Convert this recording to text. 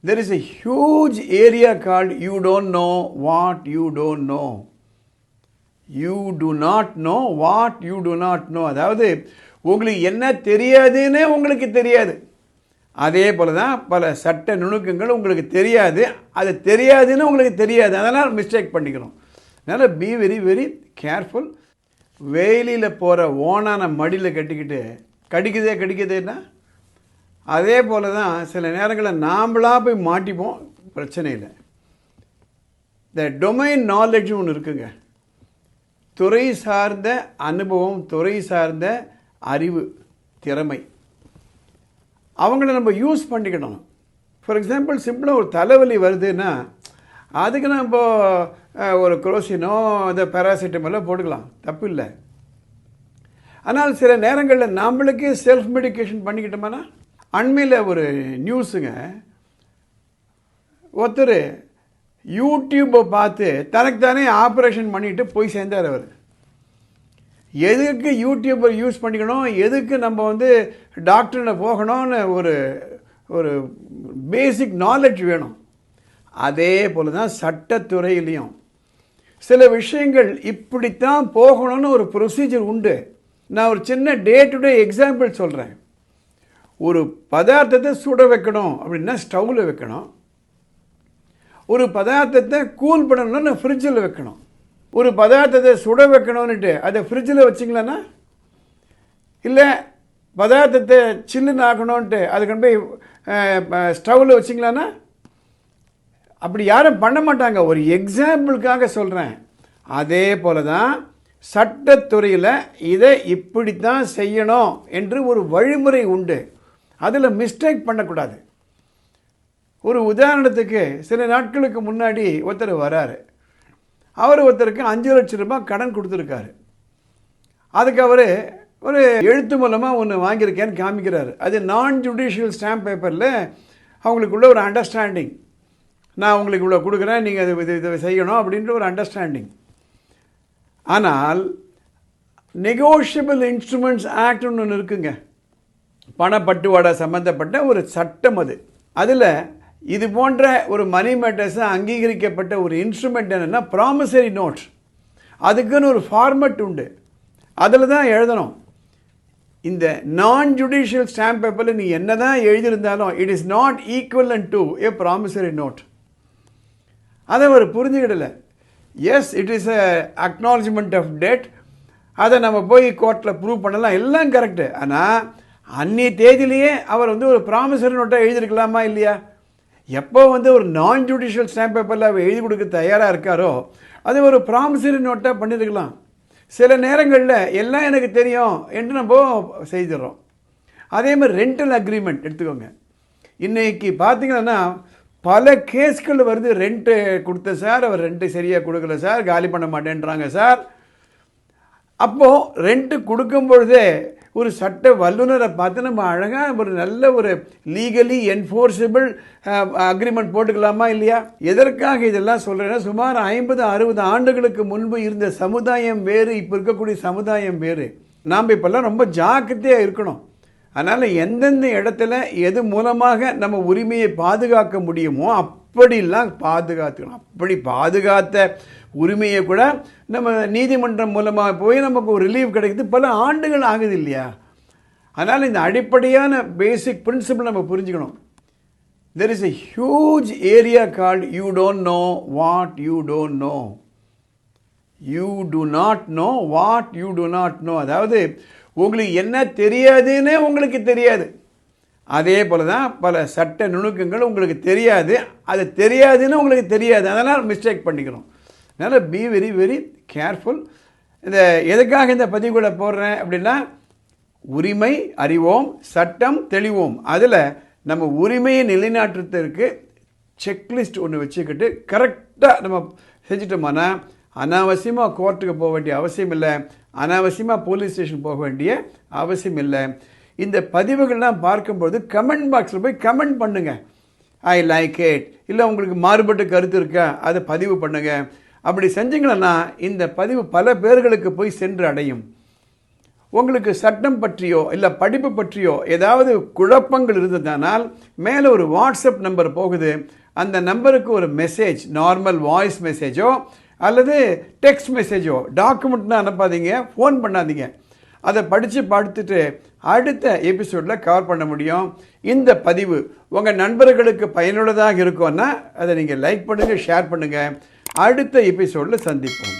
There is a huge area called you don't know what you don't know. You do not know what you do not know. அதாவது உங்களுக்கு என்ன தெரியாதுன்னு உங்களுக்கு தெரியாது. அதே போல தான் பல சட்ட நுணுக்கங்கள் உங்களுக்கு தெரியாது, அது தெரியாதுன்னு உங்களுக்கு தெரியாது, அதனால் மிஸ்டேக் பண்ணிக்கிறோம். அதனால் பி வெரி வெரி கேர்ஃபுல். வெயிலில் போகிற ஓனான மடியில் கட்டிக்கிட்டு கடிக்குதேன்னா அதே போல தான் சில நேரங்களில் நாம்ளாக போய் மாட்டிப்போம், பிரச்சனை இல்லை. இந்த டொமைன் நாலேஜ் ஒன்று இருக்குங்க. துறை சார்ந்த அனுபவம், துறை சார்ந்த அறிவு, திறமை, அவங்கள நம்ம யூஸ் பண்ணிக்கணும். ஃபார் எக்ஸாம்பிள் சிம்பிளாக ஒரு தலைவலி வருதுன்னா அதுக்கு நம்ம ஒரு குரோசினோ இந்த பேராசிட்டமலோ போட்டுக்கலாம், தப்பு இல்லை. ஆனால் சில நேரங்களில் நம்மளுக்கே செல்ஃப் மெடிக்கேஷன் பண்ணிக்கிட்டோம்னா, அண்மையில் ஒரு நியூஸுங்க, ஒருத்தர் யூடியூப்பை பார்த்து தனக்கு தானே ஆப்ரேஷன் பண்ணிட்டு போய் சேர்ந்தார். அவர் எதுக்கு யூடியூப்பை யூஸ் பண்ணிக்கணும், எதுக்கு நம்ம டாக்டர்கிட்ட போகணும்னு ஒரு பேசிக் நாலேஜ் வேணும். அதே போல் தான் சட்டத்துறையிலையும் சில விஷயங்கள் இப்படித்தான் போகணும்னு ஒரு ப்ரொசீஜர் உண்டு. நான் ஒரு சின்ன டே டு டே எக்ஸாம்பிள் சொல்கிறேன். ஒரு பதார்த்தத்தை சுட வைக்கணும் அப்படின்னா ஸ்டவ்வில் வைக்கணும். ஒரு பதார்த்தத்தை கூல் பண்ணணும்னா ஃப்ரிட்ஜில் வைக்கணும். ஒரு பதார்த்தத்தை சுட வைக்கணும்னுட்டு அதை ஃப்ரிட்ஜில் வச்சிங்களன்னா, இல்லை பதார்த்தத்தை சில்லுன்னு ஆக்கணும்ன்ட்டு அதை கொண்டு போய் ஸ்டவ்வில் வச்சிங்களான்னா, அப்படி யாரும் பண்ண மாட்டாங்க. ஒரு எக்ஸாம்பிளுக்காக சொல்கிறேன். அதே போல தான் சட்டத்துறையில் இதை இப்படித்தான் செய்யணும் என்று ஒரு வழிமுறை உண்டு. அதில் மிஸ்டேக் பண்ணக்கூடாது. ஒரு உதாரணத்துக்கு, சில நாட்களுக்கு முன்னாடி ஒருத்தர் வராரு. அவர் ஒருத்தருக்கு 5 லட்சம் ரூபாய் கடன் கொடுத்துருக்காரு. அதுக்கு அவர் ஒரு எழுத்து மூலமாக ஒன்று வாங்கியிருக்கேன்னு காமிக்கிறாரு. அது நான் ஜுடிஷியல் ஸ்டாம்ப் பேப்பரில் அவங்களுக்குள்ள ஒரு அண்டர்ஸ்டாண்டிங். நான் உங்களுக்கு இவ்வளோ கொடுக்குறேன், நீங்கள் இதை செய்யணும் அப்படின்ற ஒரு அண்டர்ஸ்டாண்டிங். ஆனால் நெகோஷியபிள் இன்ஸ்ட்ருமெண்ட்ஸ் ஆக்ட் ஒன்று இருக்குங்க, பணப்பட்டுவாடா சம்மந்தப்பட்ட ஒரு சட்டம். அதில் இது போன்ற ஒரு மணி மேட்டர்ஸை அங்கீகரிக்கப்பட்ட ஒரு இன்ஸ்ட்ருமெண்ட் என்னென்னா ப்ராமிசரி நோட். அதுக்குன்னு ஒரு ஃபார்மெட் உண்டு, அதில் தான் எழுதணும். இந்த நான் ஜுடிஷியல் ஸ்டாம்ப் பேப்பரில் நீ என்ன தான் எழுதியிருந்தாலும் it is not equivalent to a promissory note. அதை அவர் புரிஞ்சுக்கிடலை. Yes, it is a acknowledgement of debt, அதை நம்ம போய் கோர்ட்டில் ப்ரூவ் பண்ணலாம், எல்லாம் கரெக்டு. ஆனால் அன்றைய தேதியிலேயே அவர் ஒரு ப்ராமிசரி நோட்டாக எழுதியிருக்கலாமா இல்லையா? எப்போ ஒரு நான் ஜுடிஷியல் ஸ்டாம்ப் பேப்பரில் அவர் எழுதி கொடுக்க தயாராக இருக்காரோ அது ஒரு ப்ராமிசரி நோட்டாக பண்ணியிருக்கலாம். சில நேரங்களில் எல்லாம் எனக்கு தெரியும் என்று நம்ம செய்திடறோம். அதே மாதிரி ரெண்டல் அக்ரிமெண்ட் எடுத்துக்கோங்க. இன்றைக்கி பார்த்தீங்கன்னா பல கேஸ்கள் வருது. ரெண்ட்டு கொடுத்த சார், அவர் ரெண்ட்டு சரியாக கொடுக்கல சார், காலி பண்ண மாட்டேன்றாங்க சார். அப்போது ரெண்ட்டு கொடுக்கும் பொழுதே ஒரு சட்ட வல்லுநரை பார்த்து நம்ம அழகாக ஒரு நல்ல ஒரு லீகலி என்ஃபோர்ஸபிள் அக்ரிமெண்ட் போட்டுக்கலாமா இல்லையா? எதற்காக இதெல்லாம் சொல்கிறேன்னா, சுமார் 50-60 ஆண்டுகளுக்கு முன்பு இருந்த சமுதாயம் வேறு, இப்போ இருக்கக்கூடிய சமுதாயம் வேறு. நாம் இப்போல்லாம் ரொம்ப ஜாக்கிரதையாக இருக்கணும். அதனால் எந்தெந்த இடத்துல எது மூலமாக நம்ம உரிமையை பாதுகாக்க முடியுமோ அப்படிலாம் பாதுகாத்துக்கணும். அப்படி பாதுகாத்த உரிமையை கூட நம்ம நீதிமன்றம் மூலமாக போய் நமக்கு ஒரு ரிலீஃப் கிடைக்குது, பல ஆண்டுகள் ஆகுது இல்லையா? அதனால் இந்த அடிப்படையான பேசிக் பிரின்சிபிள் நம்ம புரிஞ்சுக்கணும். There is a huge area called you don't know what you don't know. You do not know what you do not know. அதாவது உங்களுக்கு என்ன தெரியாதுன்னு உங்களுக்கு தெரியாது. அதே போல தான் பல சட்ட நுணுக்கங்கள் உங்களுக்கு தெரியாது, அது தெரியாதுன்னு உங்களுக்கு தெரியாது, அதனால் மிஸ்டேக் பண்ணிக்கிறோம். அதனால் பி வெரி வெரி கேர்ஃபுல். இந்த எதுக்காக இந்த பதிவுகளை போடுறேன் அப்படின்னா, உரிமை அறிவோம், சட்டம் தெளிவோம். அதில் நம்ம உரிமையை நிலைநாட்டுறதுக்கு செக்லிஸ்ட் ஒன்று வச்சுக்கிட்டு கரெக்டாக நம்ம செஞ்சிட்டோம்னா அனாவசியமாக கோர்ட்டுக்கு போக வேண்டிய அவசியம் இல்லை, அனாவசியமாக போலீஸ் ஸ்டேஷன் போக வேண்டிய அவசியம் இல்லை. இந்த பதிவுகள்லாம் பார்க்கும்போது கமெண்ட் பாக்ஸில் போய் கமெண்ட் பண்ணுங்கள். ஐ லைக் இட், இல்லை உங்களுக்கு மாறுபட்ட கருத்து இருக்கா அதை பதிவு பண்ணுங்கள். அப்படி செஞ்சிங்கன்னா இந்த பதிவு பல பேர்களுக்கு போய் சென்று அடையும். உங்களுக்கு சட்டம் பற்றியோ இல்லை படிப்பு பற்றியோ ஏதாவது குழப்பங்கள் இருந்ததானால் மேலே ஒரு வாட்ஸ்அப் நம்பர் போகுது. அந்த நம்பருக்கு ஒரு மெசேஜ், நார்மல் வாய்ஸ் மெசேஜோ அல்லது டெக்ஸ்ட் மெசேஜோ, டாக்குமெண்ட்னா அனுப்பாதீங்க, ஃபோன் பண்ணாதீங்க. அதை படித்து பார்த்துட்டு அடுத்த எபிசோடில் கவர் பண்ண முடியும். இந்த பதிவு உங்கள் நண்பர்களுக்கு பயனுள்ளதாக இருக்கும்னா அதை நீங்கள் லைக் பண்ணுங்கள், ஷேர் பண்ணுங்கள். அடுத்த எபிசோடில் சந்திப்போம்.